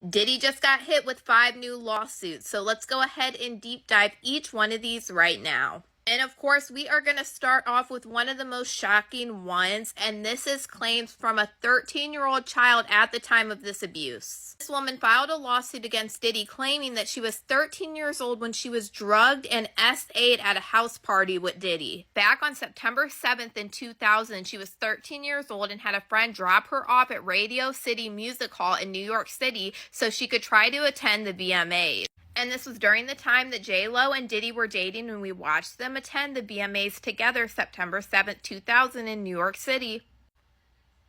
Diddy just got hit with 5 new lawsuits, so let's go ahead and deep dive each one of these right now. And of course, we are going to start off with one of the most shocking ones, and this is claims from a 13-year-old child at the time of this abuse. This woman filed a lawsuit against Diddy claiming that she was 13 years old when she was drugged and SA'd at a house party with Diddy. Back on September 7th in 2000, she was 13 years old and had a friend drop her off at Radio City Music Hall in New York City so she could try to attend the VMAs. And this was during the time that J-Lo and Diddy were dating, and we watched them attend the VMAs together September 7th, 2000 in New York City.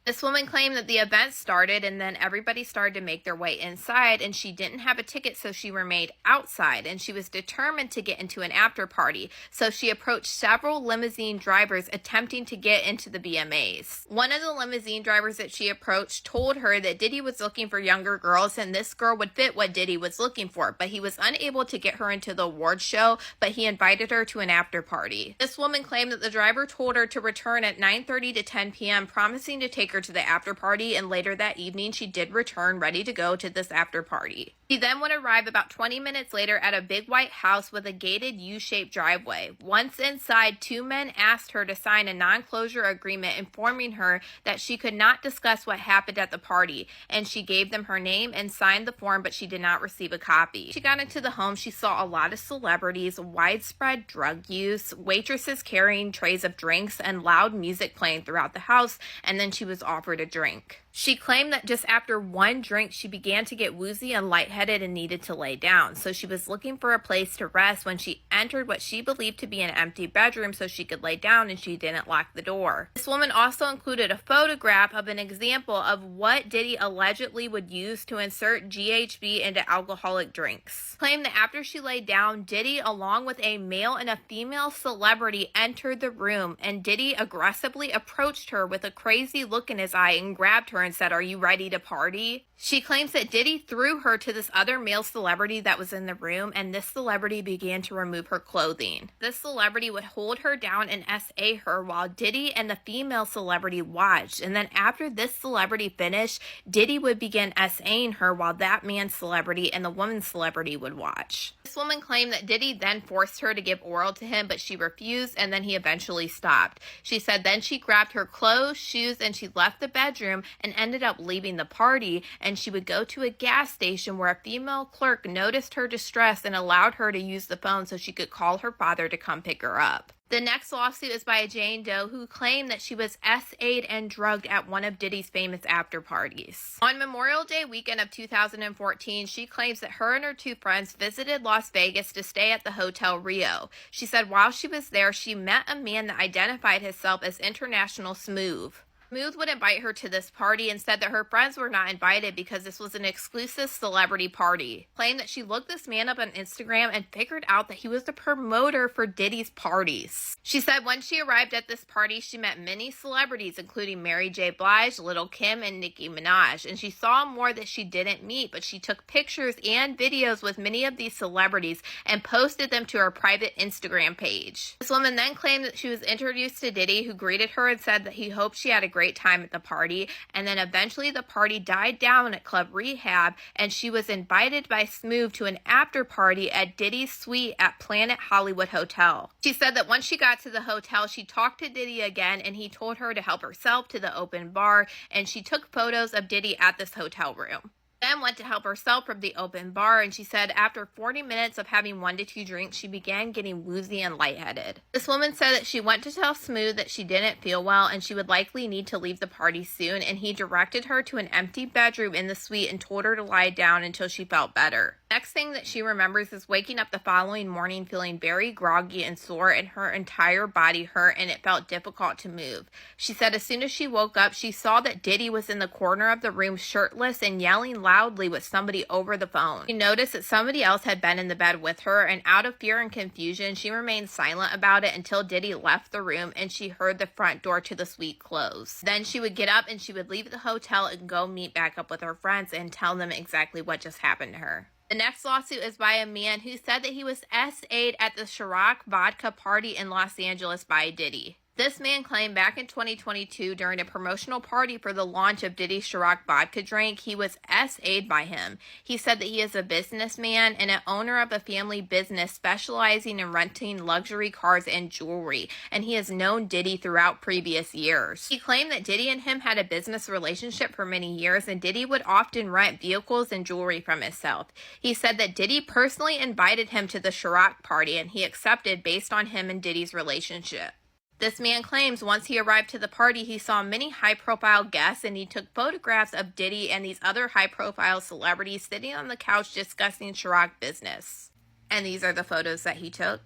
This woman claimed that the event started and then everybody started to make their way inside, and she didn't have a ticket, so she remained outside, and she was determined to get into an after party. So she approached several limousine drivers attempting to get into the VMAs. One of the limousine drivers that she approached told her that Diddy was looking for younger girls and this girl would fit what Diddy was looking for, but he was unable to get her into the award show, but he invited her to an after party. This woman claimed that the driver told her to return at 9:30 to 10 p.m., promising to take her to the after party, and later that evening she did return ready to go to this after party. She then would arrive about 20 minutes later at a big white house with a gated U-shaped driveway. Once inside, 2 men asked her to sign a non-closure agreement informing her that she could not discuss what happened at the party, and she gave them her name and signed the form, but she did not receive a copy. She got into the home. She saw a lot of celebrities, widespread drug use, waitresses carrying trays of drinks, and loud music playing throughout the house, and then she was offered a drink. She claimed that just after one drink, she began to get woozy and lightheaded and needed to lay down. So she was looking for a place to rest when she entered what she believed to be an empty bedroom so she could lay down, and she didn't lock the door. This woman also included a photograph of an example of what Diddy allegedly would use to insert GHB into alcoholic drinks. Claimed that after she laid down, Diddy, along with a male and a female celebrity, entered the room, and Diddy aggressively approached her with a crazy look in his eye and grabbed her and said, "Are you ready to party?" She claims that Diddy threw her to this other male celebrity that was in the room, and this celebrity began to remove her clothing. This celebrity would hold her down and SA her while Diddy and the female celebrity watched. And then after this celebrity finished, Diddy would begin SAing her while that man's celebrity and the woman's celebrity would watch. This woman claimed that Diddy then forced her to give oral to him, but she refused, and then he eventually stopped. She said then she grabbed her clothes, shoes, and she left the bedroom and ended up leaving the party, and she would go to a gas station where a female clerk noticed her distress and allowed her to use the phone so she could call her father to come pick her up. The next lawsuit is by a Jane Doe who claimed that she was SA'd and drugged at one of Diddy's famous after parties. On Memorial Day weekend of 2014, she claims that her and her 2 friends visited Las Vegas to stay at the Hotel Rio. She said while she was there, she met a man that identified himself as International Smooth. Smooth would invite her to this party and said that her friends were not invited because this was an exclusive celebrity party. Claimed that she looked this man up on Instagram and figured out that he was the promoter for Diddy's parties. She said when she arrived at this party, she met many celebrities, including Mary J. Blige, Lil' Kim, and Nicki Minaj, and she saw more that she didn't meet, but she took pictures and videos with many of these celebrities and posted them to her private Instagram page. This woman then claimed that she was introduced to Diddy, who greeted her and said that he hoped she had a great time at the party, and then eventually the party died down at Club Rehab, and she was invited by Smooth to an after party at Diddy's suite at Planet Hollywood Hotel. She said that once she got to the hotel, she talked to Diddy again, and he told her to help herself to the open bar, and she took photos of Diddy at this hotel room. Then went to help herself from the open bar, and she said after 40 minutes of having 1 to 2 drinks, she began getting woozy and lightheaded. This woman said that she went to tell Smooth that she didn't feel well and she would likely need to leave the party soon, and he directed her to an empty bedroom in the suite and told her to lie down until she felt better. Next thing that she remembers is waking up the following morning feeling very groggy and sore, and her entire body hurt and it felt difficult to move. She said as soon as she woke up, she saw that Diddy was in the corner of the room shirtless and yelling loudly with somebody over the phone. She noticed that somebody else had been in the bed with her, and out of fear and confusion, she remained silent about it until Diddy left the room and she heard the front door to the suite close. Then she would get up and she would leave the hotel and go meet back up with her friends and tell them exactly what just happened to her. The next lawsuit is by a man who said that he was SA'd at the Ciroc vodka party in Los Angeles by Diddy. This man claimed back in 2022 during a promotional party for the launch of Diddy's Ciroc vodka drink, he was SA'd by him. He said that he is a businessman and an owner of a family business specializing in renting luxury cars and jewelry, and he has known Diddy throughout previous years. He claimed that Diddy and him had a business relationship for many years, and Diddy would often rent vehicles and jewelry from himself. He said that Diddy personally invited him to the Ciroc party, and he accepted based on him and Diddy's relationship. This man claims once he arrived to the party, he saw many high-profile guests and he took photographs of Diddy and these other high-profile celebrities sitting on the couch discussing Ciroc business. And these are the photos that he took.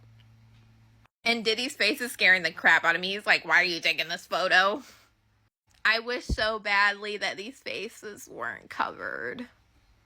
And Diddy's face is scaring the crap out of me. He's like, why are you taking this photo? I wish so badly that these faces weren't covered.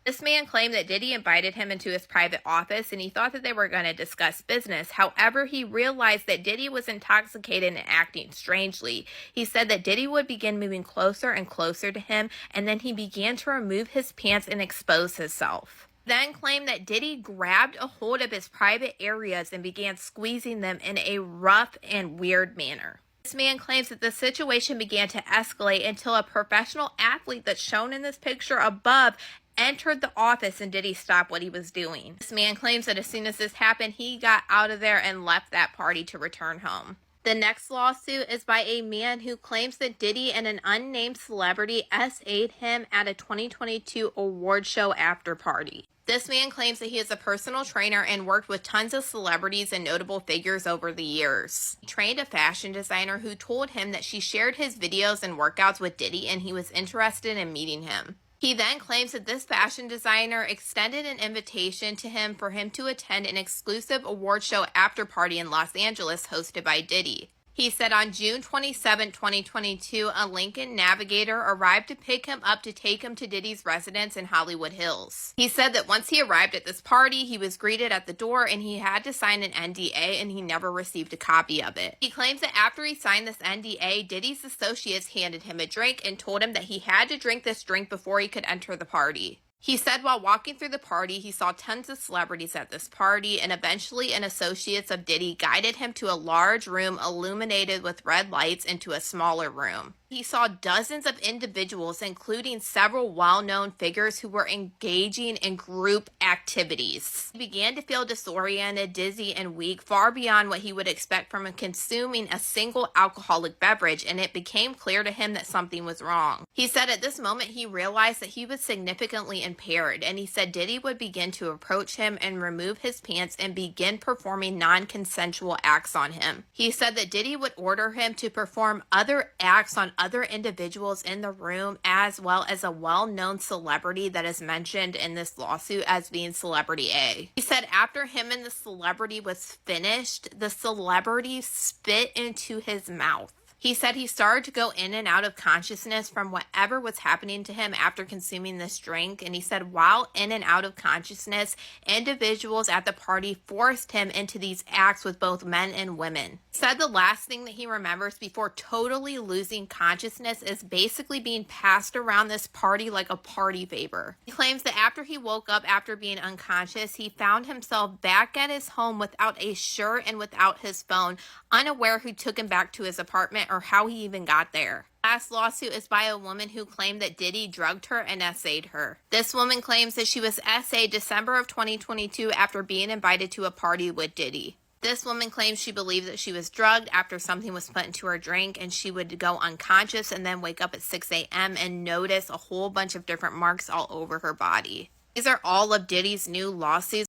This man claimed that Diddy invited him into his private office and he thought that they were going to discuss business. However, he realized that Diddy was intoxicated and acting strangely. He said that Diddy would begin moving closer and closer to him, and then he began to remove his pants and expose himself. Then claimed that Diddy grabbed a hold of his private areas and began squeezing them in a rough and weird manner. This man claims that the situation began to escalate until a professional athlete that's shown in this picture above entered the office and Diddy stopped what he was doing. This man claims that as soon as this happened, he got out of there and left that party to return home. The next lawsuit is by a man who claims that Diddy and an unnamed celebrity SA'd him at a 2022 award show after party. This man claims that he is a personal trainer and worked with tons of celebrities and notable figures over the years. He trained a fashion designer who told him that she shared his videos and workouts with Diddy and he was interested in meeting him. He then claims that this fashion designer extended an invitation to him for him to attend an exclusive award show after party in Los Angeles hosted by Diddy. He said on June 27, 2022, a Lincoln Navigator arrived to pick him up to take him to Diddy's residence in Hollywood Hills. He said that once he arrived at this party, he was greeted at the door and he had to sign an NDA and he never received a copy of it. He claims that after he signed this NDA, Diddy's associates handed him a drink and told him that he had to drink this drink before he could enter the party. He said while walking through the party, he saw tons of celebrities at this party, and eventually an associates of Diddy guided him to a large room illuminated with red lights into a smaller room. He saw dozens of individuals, including several well-known figures who were engaging in group activities. He began to feel disoriented, dizzy, and weak, far beyond what he would expect from consuming a single alcoholic beverage, and it became clear to him that something was wrong. He said at this moment he realized that he was significantly impaired, and he said Diddy would begin to approach him and remove his pants and begin performing non-consensual acts on him. He said that Diddy would order him to perform other acts on other individuals in the room, as well as a well-known celebrity that is mentioned in this lawsuit as being Celebrity A. He said after him and the celebrity was finished, the celebrity spit into his mouth. He said he started to go in and out of consciousness from whatever was happening to him after consuming this drink, and he said while in and out of consciousness, individuals at the party forced him into these acts with both men and women. He said the last thing that he remembers before totally losing consciousness is basically being passed around this party like a party favor. He claims that after he woke up after being unconscious, he found himself back at his home without a shirt and without his phone, unaware who took him back to his apartment or how he even got there. Last lawsuit is by a woman who claimed that Diddy drugged her and SA'd her. This woman claims that she was SA'd December of 2022 after being invited to a party with Diddy. This woman claims she believed that she was drugged after something was put into her drink and she would go unconscious and then wake up at 6 a.m. and notice a whole bunch of different marks all over her body. These are all of Diddy's new lawsuits.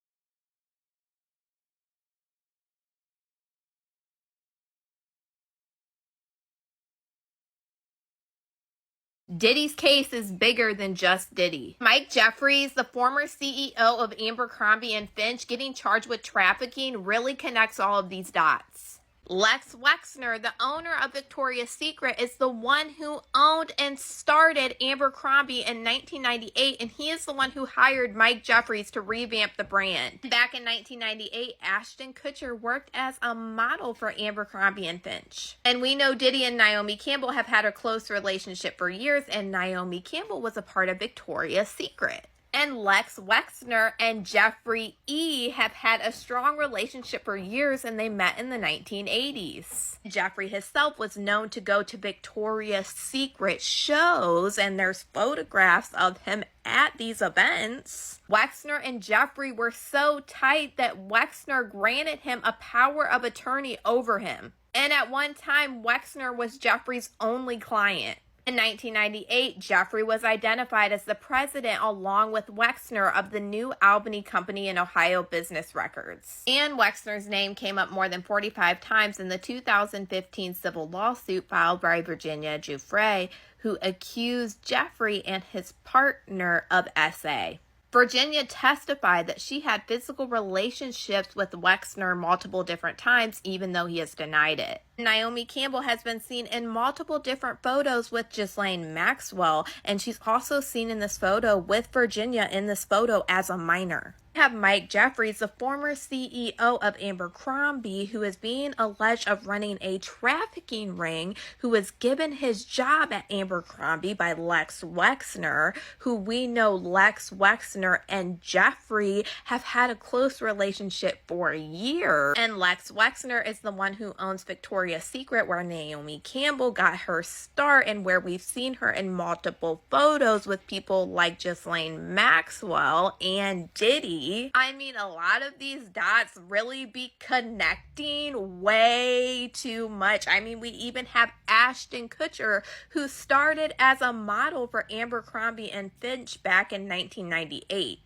Diddy's case is bigger than just Diddy. Mike Jeffries, the former CEO of Abercrombie and Fitch, getting charged with trafficking really connects all of these dots. Lex Wexner, the owner of Victoria's Secret, is the one who owned and started Abercrombie in 1998, and he is the one who hired Mike Jeffries to revamp the brand. Back in 1998, Ashton Kutcher worked as a model for Abercrombie and Fitch. And we know Diddy and Naomi Campbell have had a close relationship for years, and Naomi Campbell was a part of Victoria's Secret. And Lex Wexner and Jeffrey E. have had a strong relationship for years, and they met in the 1980s. Jeffrey himself was known to go to Victoria's Secret shows, and there's photographs of him at these events. Wexner and Jeffrey were so tight that Wexner granted him a power of attorney over him. And at one time, Wexner was Jeffrey's only client. In 1998, Jeffrey was identified as the president along with Wexner of the New Albany Company in Ohio business records. And Wexner's name came up more than 45 times in the 2015 civil lawsuit filed by Virginia Giuffre, who accused Jeffrey and his partner of SA. Virginia testified that she had physical relationships with Wexner multiple different times, even though he has denied it. Naomi Campbell has been seen in multiple different photos with Ghislaine Maxwell, and she's also seen in this photo with Virginia in this photo as a minor. We have Mike Jeffries, the former CEO of Abercrombie, who is being alleged of running a trafficking ring, who was given his job at Abercrombie by Lex Wexner, who we know Lex Wexner and Jeffrey have had a close relationship for years. And Lex Wexner is the one who owns Victoria's Secret, where Naomi Campbell got her start and where we've seen her in multiple photos with people like Ghislaine Maxwell and Diddy. I mean, a lot of these dots really be connecting way too much. I mean, we even have Ashton Kutcher, who started as a model for Abercrombie and Fitch back in 1998.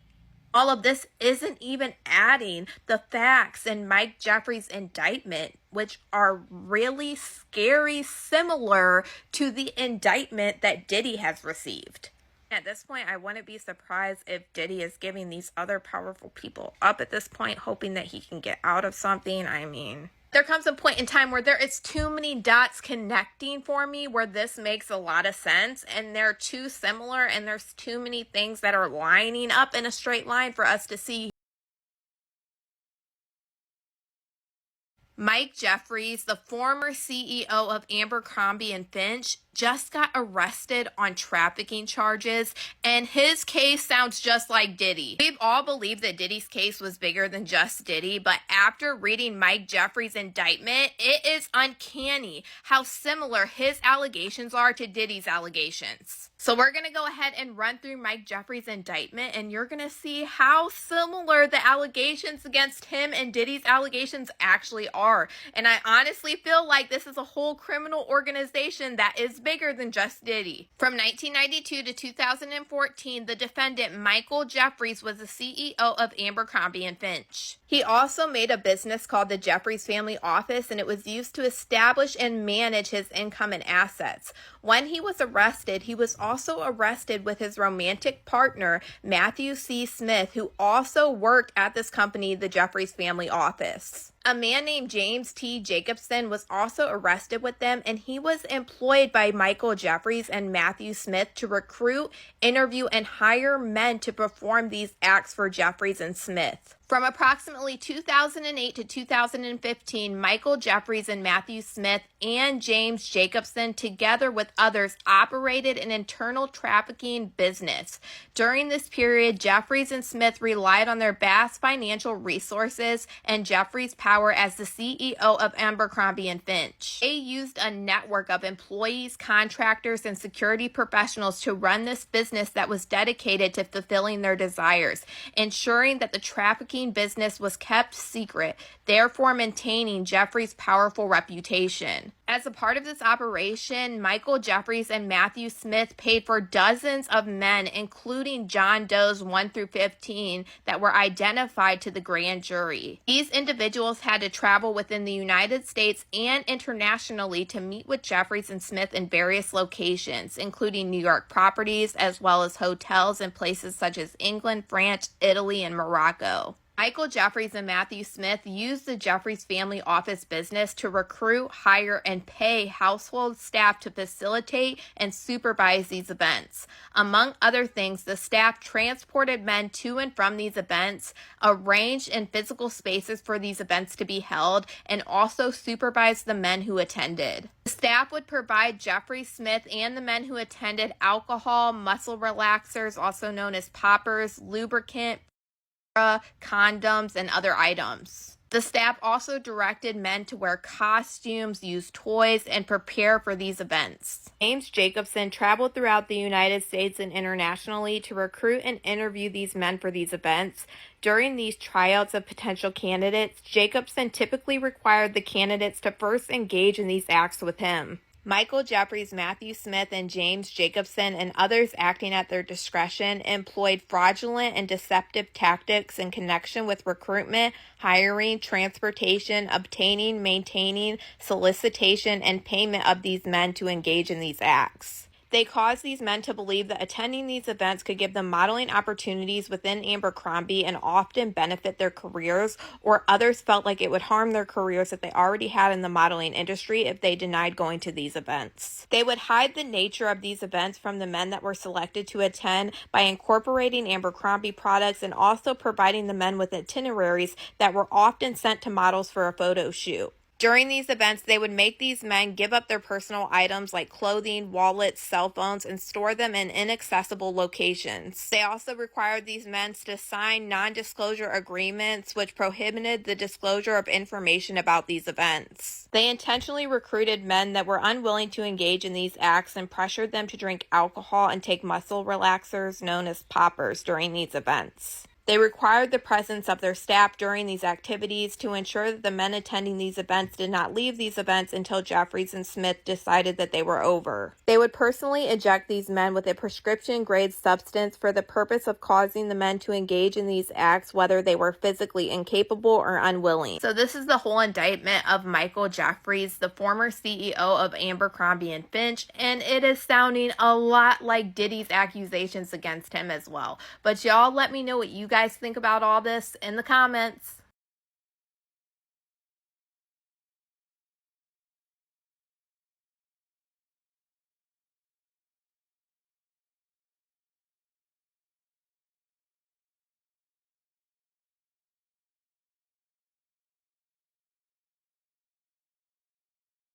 All of this isn't even adding the facts in Mike Jeffries' indictment, which are really scary similar to the indictment that Diddy has received. At this point, I wouldn't be surprised if Diddy is giving these other powerful people up at this point, hoping that he can get out of something. I mean, there comes a point in time where there is too many dots connecting for me where this makes a lot of sense, and they're too similar, and there's too many things that are lining up in a straight line for us to see. Mike Jeffries, the former CEO of Abercrombie and Fitch, just got arrested on trafficking charges, and his case sounds just like Diddy. We've all believed that Diddy's case was bigger than just Diddy, but after reading Mike Jeffries' indictment, it is uncanny how similar his allegations are to Diddy's allegations. So we're going to go ahead and run through Mike Jeffries' indictment, and you're going to see how similar the allegations against him and Diddy's allegations actually are. And I honestly feel like this is a whole criminal organization that is bigger than just Diddy. From 1992 to 2014, the defendant Michael Jeffries was the CEO of Abercrombie and Fitch. He also made a business called the Jeffries Family Office, and it was used to establish and manage his income and assets. When he was arrested, he was also arrested with his romantic partner, Matthew C. Smith, who also worked at this company, the Jeffries Family Office. A man named James T. Jacobson was also arrested with them, and he was employed by Michael Jeffries and Matthew Smith to recruit, interview, and hire men to perform these acts for Jeffries and Smith. From approximately 2008 to 2015, Michael Jeffries and Matthew Smith and James Jacobson, together with others, operated an internal trafficking business. During this period, Jeffries and Smith relied on their vast financial resources and Jeffries' power as the CEO of Abercrombie and Fitch. They used a network of employees, contractors, and security professionals to run this business that was dedicated to fulfilling their desires, ensuring that the trafficking business was kept secret, therefore maintaining Jeffries' powerful reputation. As a part of this operation, Michael Jeffries and Matthew Smith paid for dozens of men, including John Does 1 through 15, that were identified to the grand jury. These individuals had to travel within the United States and internationally to meet with Jeffries and Smith in various locations, including New York properties, as well as hotels in places such as England, France, Italy, and Morocco. Michael Jeffries and Matthew Smith used the Jeffries family office business to recruit, hire, and pay household staff to facilitate and supervise these events. Among other things, the staff transported men to and from these events, arranged in physical spaces for these events to be held, and also supervised the men who attended. The staff would provide Jeffrey Smith and the men who attended alcohol, muscle relaxers, also known as poppers, lubricant, condoms, and other items. The staff also directed men to wear costumes, use toys, and prepare for these events. James Jacobson traveled throughout the United States and internationally to recruit and interview these men for these events. During these tryouts of potential candidates, Jacobson typically required the candidates to first engage in these acts with him. Michael Jeffries, Matthew Smith, and James Jacobson, and others acting at their discretion, employed fraudulent and deceptive tactics in connection with recruitment, hiring, transportation, obtaining, maintaining, solicitation, and payment of these men to engage in these acts. They caused these men to believe that attending these events could give them modeling opportunities within Abercrombie and often benefit their careers, or others felt like it would harm their careers that they already had in the modeling industry if they denied going to these events. They would hide the nature of these events from the men that were selected to attend by incorporating Abercrombie products and also providing the men with itineraries that were often sent to models for a photo shoot. During these events, they would make these men give up their personal items like clothing, wallets, cell phones, and store them in inaccessible locations. They also required these men to sign non-disclosure agreements, which prohibited the disclosure of information about these events. They intentionally recruited men that were unwilling to engage in these acts and pressured them to drink alcohol and take muscle relaxers known as poppers during these events. They required the presence of their staff during these activities to ensure that the men attending these events did not leave these events until Jeffries and Smith decided that they were over. They would personally inject these men with a prescription-grade substance for the purpose of causing the men to engage in these acts whether they were physically incapable or unwilling. So this is the whole indictment of Michael Jeffries, the former CEO of Abercrombie and Fitch, and it is sounding a lot like Diddy's accusations against him as well. But y'all let me know what you guys think about all this in the comments.